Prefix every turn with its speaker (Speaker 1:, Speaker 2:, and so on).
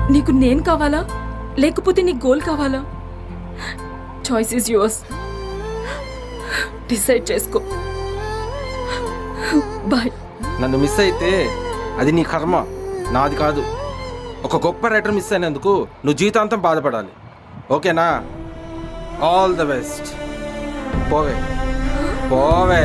Speaker 1: నీకు నేను కావాలా లేకపోతే నీ గోల్ కావాలా? Choice is yours. డిసైడ్ చేసుకో. బాయ్.
Speaker 2: నన్ను మిస్ అయితే అది నీ కర్మ, నాది కాదు. ఒక గొప్ప రైటర్ మిస్ అయినందుకు నువ్వు జీవితాంతం బాధపడాలి. ఓకేనా? All the best. పోవే పోవే.